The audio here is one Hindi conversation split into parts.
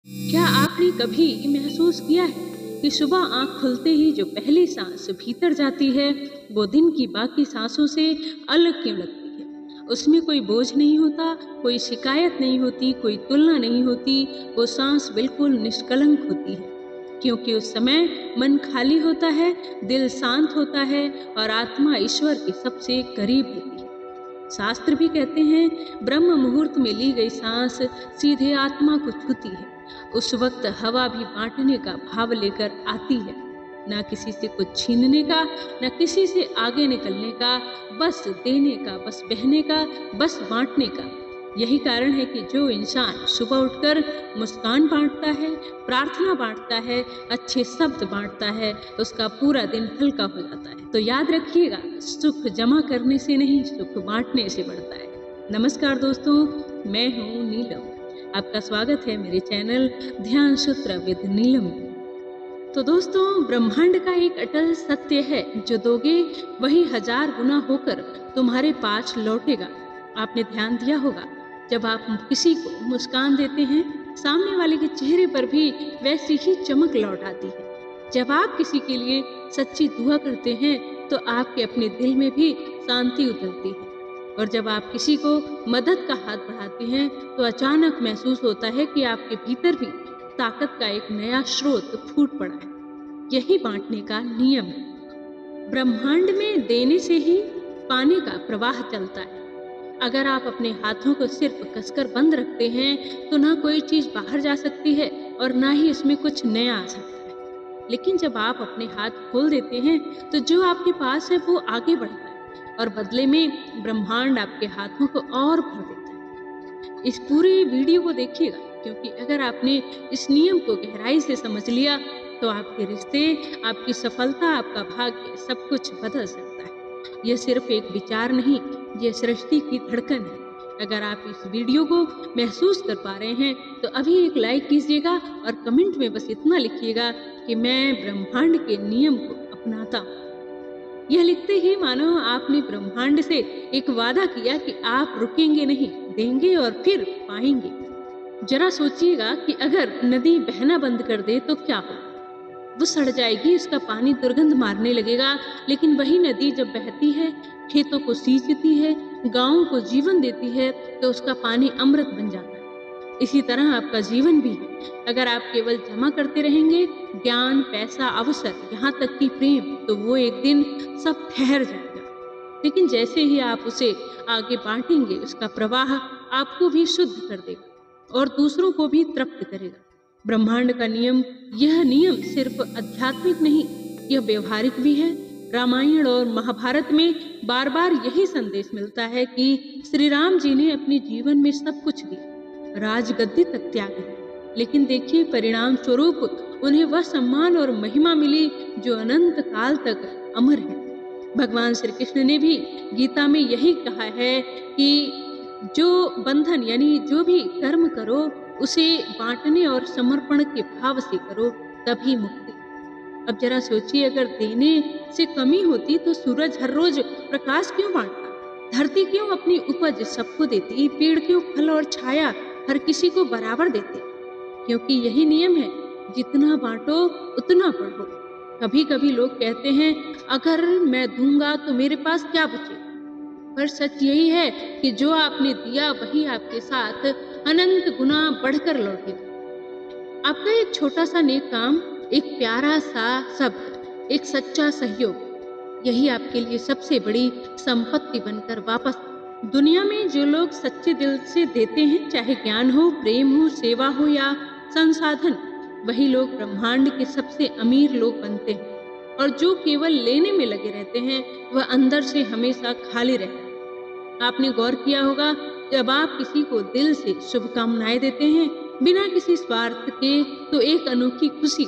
क्या आपने कभी महसूस किया है कि सुबह आंख खुलते ही जो पहली सांस भीतर जाती है वो दिन की बाकी सांसों से अलग क्यों लगती है? उसमें कोई बोझ नहीं होता, कोई शिकायत नहीं होती, कोई तुलना नहीं होती। वो सांस बिल्कुल निष्कलंक होती है, क्योंकि उस समय मन खाली होता है, दिल शांत होता है और आत्मा ईश्वर के सबसे करीब होती है। शास्त्र भी कहते हैं ब्रह्म मुहूर्त में ली गई सांस सीधे आत्मा को छूती है। उस वक्त हवा भी बांटने का भाव लेकर आती है, ना किसी से कुछ छीनने का, ना किसी से आगे निकलने का, बस देने का, बस बहने का, बस बांटने का। यही कारण है कि जो इंसान सुबह उठकर मुस्कान बांटता है, प्रार्थना बांटता है, अच्छे शब्द बांटता है, उसका पूरा दिन हल्का हो जाता है। तो याद रखिएगा, सुख जमा करने से नहीं, सुख बांटने से बढ़ता है। नमस्कार दोस्तों, मैं हूँ नीलम। आपका स्वागत है मेरे चैनल ध्यान सूत्र विद नीलम में। तो दोस्तों, ब्रह्मांड का एक अटल सत्य है, जो दोगे वही 1000 गुना होकर तुम्हारे पास लौटेगा। आपने ध्यान दिया होगा, जब आप किसी को मुस्कान देते हैं, सामने वाले के चेहरे पर भी वैसी ही चमक लौट आती है। जब आप किसी के लिए सच्ची दुआ करते हैं तो आपके अपने दिल में भी शांति उतरती है। और जब आप किसी को मदद का हाथ बढ़ाते हैं तो अचानक महसूस होता है कि आपके भीतर भी ताकत का एक नया स्रोत फूट पड़ा है। यही बांटने का नियम है। ब्रह्मांड में देने से ही पानी का प्रवाह चलता है। अगर आप अपने हाथों को सिर्फ कसकर बंद रखते हैं तो ना कोई चीज बाहर जा सकती है और ना ही इसमें कुछ नया आ सकता है। लेकिन जब आप अपने हाथ खोल देते हैं तो जो आपके पास है वो आगे बढ़ता है और बदले में ब्रह्मांड आपके हाथों को और भर देता है। इस पूरी वीडियो को देखिएगा, क्योंकि अगर आपने इस नियम को गहराई से समझ लिया तो आपके रिश्ते, आपकी सफलता, आपका भाग्य सब कुछ बदल सकता है। यह सिर्फ एक विचार नहीं, यह सृष्टि की धड़कन है। अगर आप इस वीडियो को महसूस कर पा रहे हैं तो अभी एक लाइक कीजिएगा और कमेंट में बस इतना लिखिएगा कि मैं ब्रह्मांड के नियम को अपनाता हूँ। यह लिखते ही मानो आपने ब्रह्मांड से एक वादा किया कि आप रुकेंगे नहीं, देंगे और फिर पाएंगे। जरा सोचिएगा कि अगर नदी बहना बंद कर दे तो क्या हो? वो सड़ जाएगी, उसका पानी दुर्गंध मारने लगेगा। लेकिन वही नदी जब बहती है, खेतों को सींचती है, गांवों को जीवन देती है, तो उसका पानी अमृत बन जाता है। इसी तरह आपका जीवन भी है। अगर आप केवल जमा करते रहेंगे, ज्ञान, पैसा, अवसर, यहाँ तक कि प्रेम, तो वो एक दिन सब ठहर जाएगा। लेकिन जैसे ही आप उसे आगे बांटेंगे, उसका प्रवाह आपको भी शुद्ध कर देगा और दूसरों को भी तृप्त करेगा। ब्रह्मांड का नियम, यह नियम सिर्फ आध्यात्मिक नहीं, यह व्यवहारिक भी है। रामायण और महाभारत में बार बार यही संदेश मिलता है कि श्री राम जी ने अपने जीवन में सब कुछ दिया, राजगद्दी तक त्यागी, लेकिन देखिए परिणाम स्वरूप उन्हें वह सम्मान और महिमा मिली जो अनंत काल तक अमर है। भगवान श्री कृष्ण ने भी गीता में यही कहा है कि जो बंधन यानी जो भी कर्म करो उसे बांटने और समर्पण के भाव से करो, तभी मुक्ति। अब जरा सोचिए, अगर देने से कमी होती तो सूरज हर रोज प्रकाश क्यों बांटता? धरती क्यों अपनी उपज सबको देती? पेड़ क्यों फल और छाया हर किसी को बराबर देते? क्योंकि यही नियम है, जितना बांटो उतना बढ़ो। कभी कभी लोग कहते हैं अगर मैं दूंगा तो मेरे पास क्या बचेगा? पर सच यही है कि जो आपने दिया वही आपके साथ अनंत गुना बढ़कर लौटेगा। आपका एक छोटा सा नेक काम, एक प्यारा सा शब्द, एक सच्चा सहयोग, यही आपके लिए सबसे बड़ी संपत्ति बनकर वापस। दुनिया में जो लोग सच्चे दिल से देते हैं, चाहे ज्ञान हो, प्रेम हो, सेवा हो या संसाधन, वही लोग ब्रह्मांड के सबसे अमीर लोग बनते हैं। और जो केवल लेने में लगे रहते हैं, वह अंदर से हमेशा खाली रहता है। आपने गौर किया होगा, जब आप किसी को दिल से शुभकामनाएं देते हैं बिना किसी स्वार्थ के, तो एक अनोखी खुशी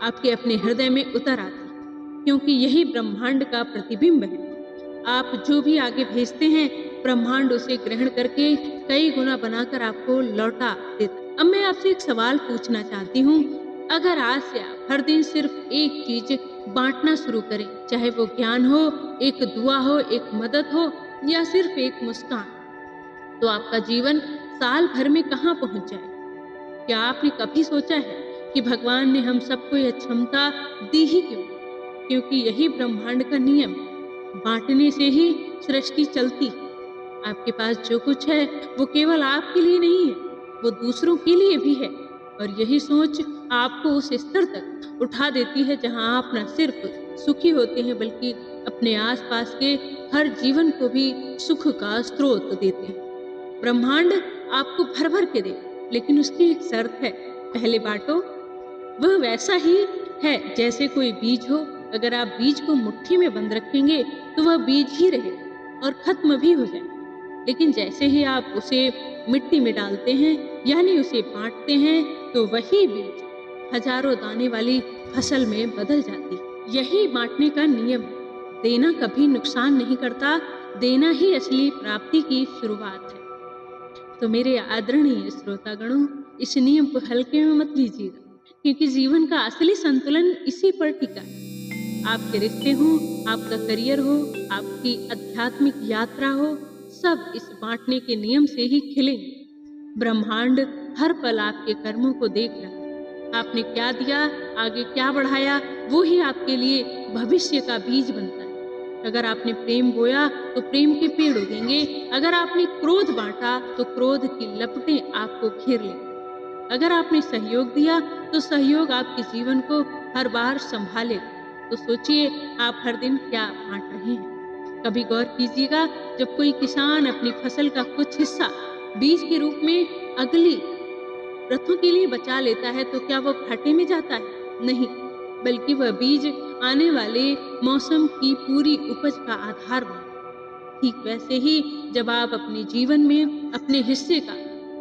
आपके अपने हृदय में उतर आती है, क्योंकि यही ब्रह्मांड का प्रतिबिंब है। आप जो भी आगे भेजते हैं, ब्रह्मांड उसे ग्रहण करके कई गुना बनाकर आपको लौटा देता। अब मैं आपसे एक सवाल पूछना चाहती हूँ, अगर आज से आप हर दिन सिर्फ एक चीज बांटना शुरू करें, चाहे वो ज्ञान हो, एक दुआ हो, एक मदद हो या सिर्फ एक मुस्कान, तो आपका जीवन साल भर में कहाँ पहुंच जाए? क्या आपने कभी सोचा है कि भगवान ने हम सबको यह क्षमता दी ही क्यों? क्योंकि यही ब्रह्मांड का नियम है। बांटने से ही सृष्टि चलती है। आपके पास जो कुछ है वो केवल आपके लिए नहीं है, वो दूसरों के लिए भी है। और यही सोच आपको उस स्तर तक उठा देती है जहां आप न सिर्फ सुखी होते हैं बल्कि अपने आसपास के हर जीवन को भी सुख का स्रोत देते हैं। ब्रह्मांड आपको भर भर के दे, लेकिन उसकी एक शर्त है, पहले बांटो। वह वैसा ही है जैसे कोई बीज हो। अगर आप बीज को मुट्ठी में बंद रखेंगे तो वह बीज ही रहे और खत्म भी हो जाए। लेकिन जैसे ही आप उसे मिट्टी में डालते हैं यानी उसे बांटते हैं तो वही बीज हजारों दाने वाली फसल में बदल जाती है। यही बांटने का नियम है। देना कभी नुकसान नहीं करता, देना ही असली प्राप्ति की शुरुआत है। तो मेरे आदरणीय श्रोतागणों, इस नियम को हल्के में मत लीजिएगा, क्योंकि जीवन का असली संतुलन इसी पर टिका है। आपके रिश्ते हो, आपका करियर हो, आपकी आध्यात्मिक यात्रा हो, सब इस बांटने के नियम से ही खिलेंगे। ब्रह्मांड हर पल आपके कर्मों को देख रहा है। आपने क्या दिया, आगे क्या बढ़ाया, वो ही आपके लिए भविष्य का बीज बनता है। अगर आपने प्रेम बोया तो प्रेम के पेड़ उगेंगे। अगर आपने क्रोध बांटा तो क्रोध की लपटें आपको घेर लेंगी। अगर आपने सहयोग दिया तो सहयोग आपके जीवन को हर बार संभालेगा। तो सोचिए, आप हर दिन क्या बांट रहे हैं। कभी गौर कीजिएगा, जब कोई किसान अपनी फसल का कुछ हिस्सा बीज के रूप में अगली रथों के लिए बचा लेता है तो क्या वह घाटे में जाता है? नहीं, बल्कि वह बीज आने वाले मौसम की पूरी उपज का आधार बने। ठीक वैसे ही जब आप अपने जीवन में अपने हिस्से का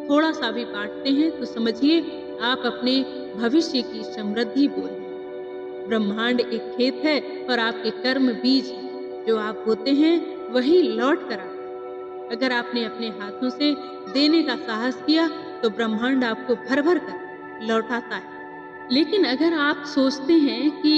थोड़ा सा भी बांटते हैं तो समझिए आप अपने भविष्य की समृद्धि बो रहे हैं। ब्रह्मांड एक खेत है और आपके कर्म बीज हैं। जो आप बोते हैं वही लौट कर आता है। अगर आपने अपने हाथों से देने का साहस किया तो ब्रह्मांड आपको भर भर कर लौटाता है। लेकिन अगर आप सोचते हैं कि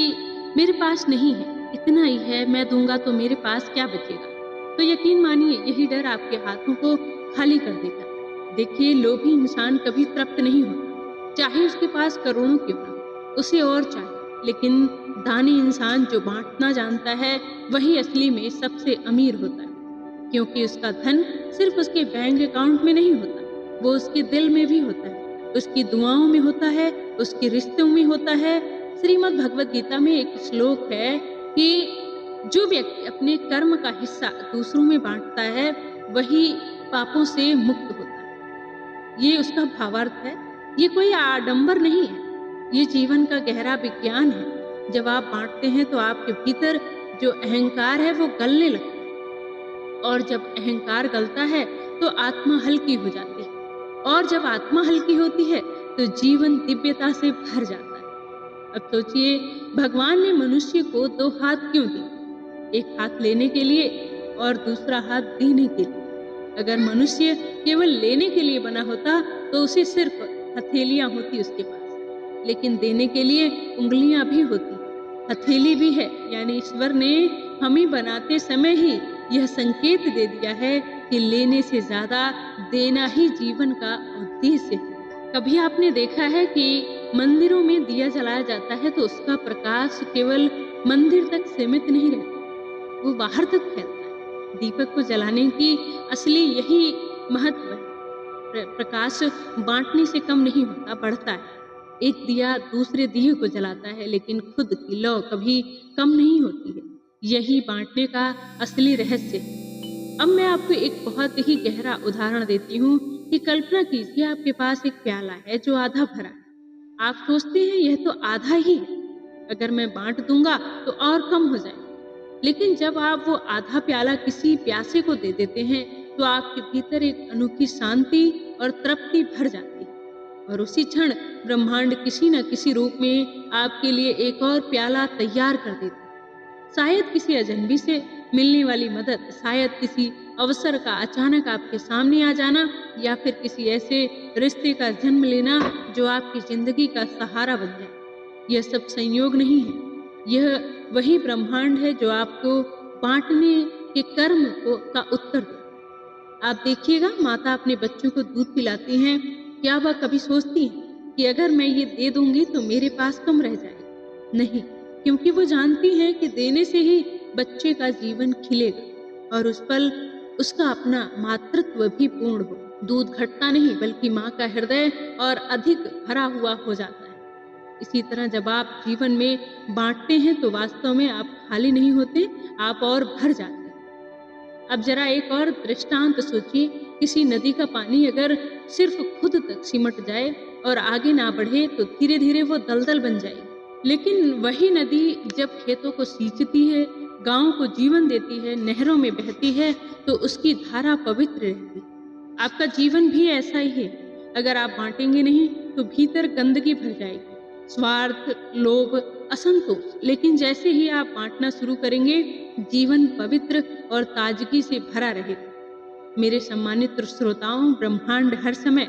मेरे पास नहीं है, इतना ही है, मैं दूंगा तो मेरे पास क्या बचेगा, तो यकीन मानिए यही डर आपके हाथों को खाली कर देगा। देखिए, लोभी इंसान कभी तृप्त नहीं होता, चाहे उसके पास करोड़ों क्यों ना, उसे और चाहिए। लेकिन दानी इंसान जो बांटना जानता है वही असली में सबसे अमीर होता है, क्योंकि उसका धन सिर्फ उसके बैंक अकाउंट में नहीं होता, वो उसके दिल में भी होता है, उसकी दुआओं में होता है, उसके रिश्तों में होता है। श्रीमद् भगवत गीता में एक श्लोक है कि जो व्यक्ति अपने कर्म का हिस्सा दूसरों में बांटता है वही पापों से मुक्त होता है। ये उसका भावार्थ है। ये कोई आडंबर नहीं है, ये जीवन का गहरा विज्ञान है। जब आप बांटते हैं तो आपके भीतर जो अहंकार है वो गलने लगता है, और जब अहंकार गलता है तो आत्मा हल्की हो जाती है, और जब आत्मा हल्की होती है तो जीवन दिव्यता से भर जाता है। अब सोचिए, भगवान ने मनुष्य को दो हाथ क्यों दिए? एक हाथ लेने के लिए और दूसरा हाथ देने के लिए। अगर मनुष्य केवल लेने के लिए बना होता तो उसे सिर्फ हथेलियां होती उसके पास, लेकिन देने के लिए उंगलियां भी होती, हथेली भी है। यानी ईश्वर ने हमें बनाते समय ही यह संकेत दे दिया है कि लेने से ज्यादा देना ही जीवन का उद्देश्य है। कभी आपने देखा है कि मंदिरों में दिया जलाया जाता है तो उसका प्रकाश केवल मंदिर तक सीमित नहीं रहता, वो बाहर तक फैलता है। दीपक को जलाने की असली यही महत्व है। प्रकाश बांटने से कम नहीं होता, बढ़ता है। एक दिया दूसरे दिए को जलाता है, लेकिन खुद की लौ कभी कम नहीं होती है। यही बांटने का असली रहस्य है। अब मैं आपको एक बहुत ही गहरा उदाहरण देती हूँ कि कल्पना कीजिए आपके पास एक प्याला है जो आधा भरा है। आप सोचते हैं यह तो आधा ही है, अगर मैं बांट दूंगा तो और कम हो जाएगा। लेकिन जब आप वो आधा प्याला किसी प्यासे को दे देते हैं तो आपके भीतर एक अनोखी शांति और तृप्ति भर जाती है, और उसी क्षण ब्रह्मांड किसी न किसी रूप में आपके लिए एक और प्याला तैयार कर देता है। शायद किसी अजनबी से मिलने वाली मदद, शायद किसी अवसर का अचानक आपके सामने आ जाना, या फिर किसी ऐसे रिश्ते का जन्म लेना जो आपकी जिंदगी का सहारा बन जाए। यह सब संयोग नहीं है, यह वही ब्रह्मांड है जो आपको बांटने के कर्म का उत्तर दे। आप देखिएगा, माता अपने बच्चों को दूध पिलाती हैं, क्या वह कभी सोचती है कि अगर मैं ये दे दूंगी तो मेरे पास कम रह जाएगा। नहीं, क्योंकि वो जानती है कि देने से ही बच्चे का जीवन खिलेगा और उस पल उसका अपना मातृत्व भी पूर्ण हो। दूध घटता नहीं, बल्कि माँ का हृदय और अधिक भरा हुआ हो जाता है। इसी तरह जब आप जीवन में बांटते हैं तो वास्तव में आप खाली नहीं होते, आप और भर जाते हैं। अब जरा एक और दृष्टांत सोचिए, किसी नदी का पानी अगर सिर्फ खुद तक सिमट जाए और आगे ना बढ़े तो धीरे धीरे वो दलदल बन जाएगी। लेकिन वही नदी जब खेतों को सींचती है, गांव को जीवन देती है, नहरों में बहती है, तो उसकी धारा पवित्र रहती है। आपका जीवन भी ऐसा ही है। अगर आप बांटेंगे नहीं तो भीतर गंदगी भर जाएगी, स्वार्थ, लोभ, असंतोष। लेकिन जैसे ही आप बांटना शुरू करेंगे, जीवन पवित्र और ताजगी से भरा रहेगा। मेरे सम्मानित श्रोताओं, ब्रह्मांड हर समय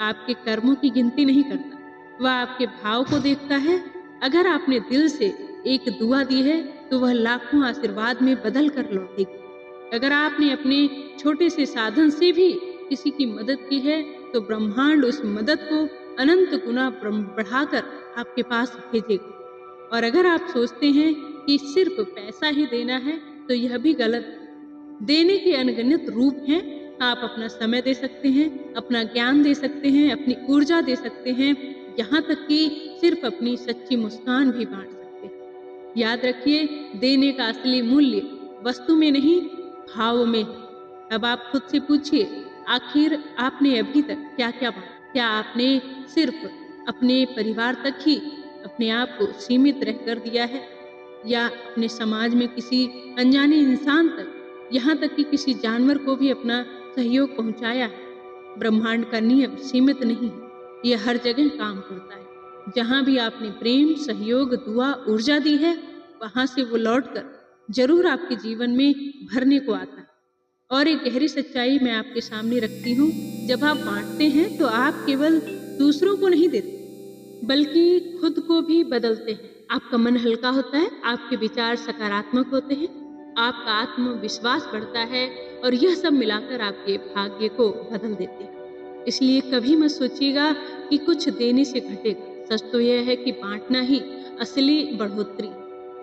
आपके कर्मों की गिनती नहीं करता, वह आपके भाव को देखता है। अगर आपने दिल से एक दुआ दी है तो वह लाखों आशीर्वाद में बदल कर लौटेगी। अगर आपने अपने छोटे से साधन से भी किसी की मदद की है तो ब्रह्मांड उस मदद को अनंत गुना बढ़ाकर आपके पास भेजेगा। और अगर आप सोचते हैं कि सिर्फ पैसा ही देना है तो यह भी गलत है। देने के अनगिनत रूप हैं। आप अपना समय दे सकते हैं, अपना ज्ञान दे सकते हैं, अपनी ऊर्जा दे सकते हैं, यहाँ तक कि सिर्फ अपनी सच्ची मुस्कान भी बांट सकते हैं। याद रखिए, देने का असली मूल्य वस्तु में नहीं, भाव में है। अब आप खुद से पूछिए, आखिर आपने अभी तक क्या क्या बांटा? क्या आपने सिर्फ अपने परिवार तक ही अपने आप को सीमित रहकर दिया है, या अपने समाज में किसी अनजाने इंसान तक, यहाँ तक कि किसी जानवर को भी अपना सहयोग पहुँचाया है? ब्रह्मांड का नियम सीमित नहीं है, यह हर जगह काम करता है। जहाँ भी आपने प्रेम, सहयोग, दुआ, ऊर्जा दी है, वहाँ से वो लौटकर जरूर आपके जीवन में भरने को आता है। और एक गहरी सच्चाई मैं आपके सामने रखती हूँ, जब आप बांटते हैं तो आप केवल दूसरों को नहीं देते, बल्कि खुद को भी बदलते हैं। आपका मन हल्का होता है, आपके विचार सकारात्मक होते हैं, आपका आत्मविश्वास बढ़ता है और यह सब मिलाकर आपके भाग्य को बदल देते हैं। इसलिए कभी मत सोचिएगा कि कुछ देने से घटेगा। सच तो यह है कि बांटना ही असली बढ़ोतरी,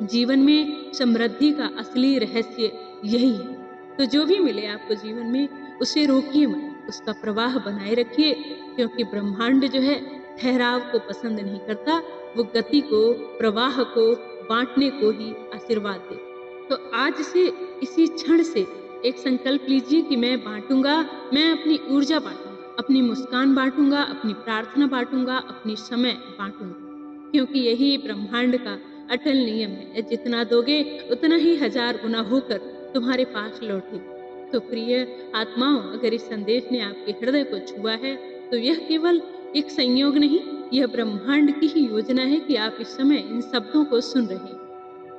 जीवन में समृद्धि का असली रहस्य यही है। तो जो भी मिले आपको जीवन में, उसे रोकिए मत, उसका प्रवाह बनाए रखिए, क्योंकि ब्रह्मांड जो है ठहराव को पसंद नहीं करता, वो गति को, प्रवाह को, बांटने को ही आशीर्वाद दे। तो आज से, इसी क्षण से एक संकल्प लीजिए कि मैं बांटूंगा, मैं अपनी ऊर्जा बांटूंगा, अपनी मुस्कान बांटूंगा, अपनी प्रार्थना बांटूंगा, अपनी समय बांटूंगा, क्योंकि यही ब्रह्मांड का अटल नियम है। जितना दोगे उतना ही 1000 गुना होकर तुम्हारे पास लौटेगा। तो प्रिय आत्माओं, अगर इस संदेश ने आपके हृदय को छुआ है तो यह केवल एक संयोग नहीं, यह ब्रह्मांड की ही योजना है कि आप इस समय इन शब्दों को सुन रहे हैं।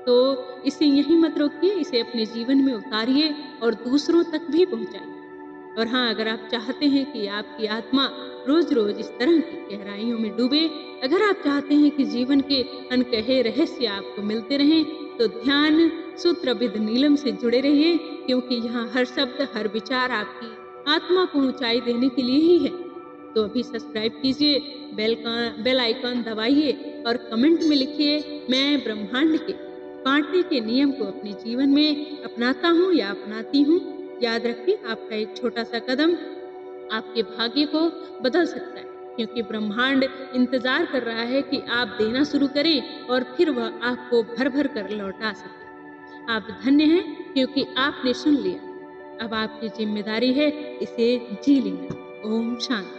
तो इसे यहीं मत रोकिए, इसे अपने जीवन में उतारिए और दूसरों तक भी पहुंचाइए। और हाँ, अगर आप चाहते हैं कि आपकी आत्मा रोज रोज इस तरह की गहराइयों में डूबे, अगर आप चाहते हैं कि जीवन के अनकहे रहस्य आपको मिलते रहें, तो ध्यान सूत्र विद नीलम से जुड़े रहिए, क्योंकि यहाँ हर शब्द, हर विचार आपकी आत्मा को ऊंचाई देने के लिए ही है। तो अभी सब्सक्राइब कीजिए, बेल आइकन दबाइए और कमेंट में लिखिए, मैं ब्रह्मांड के बांटने के नियम को अपने जीवन में अपनाता हूँ या अपनाती हूँ। याद रखिए, आपका एक छोटा सा कदम आपके भाग्य को बदल सकता है, क्योंकि ब्रह्मांड इंतजार कर रहा है कि आप देना शुरू करें और फिर वह आपको भर भर कर लौटा सके। आप धन्य हैं, क्योंकि आपने सुन लिया। अब आपकी जिम्मेदारी है इसे जी लेना। ओम शांति।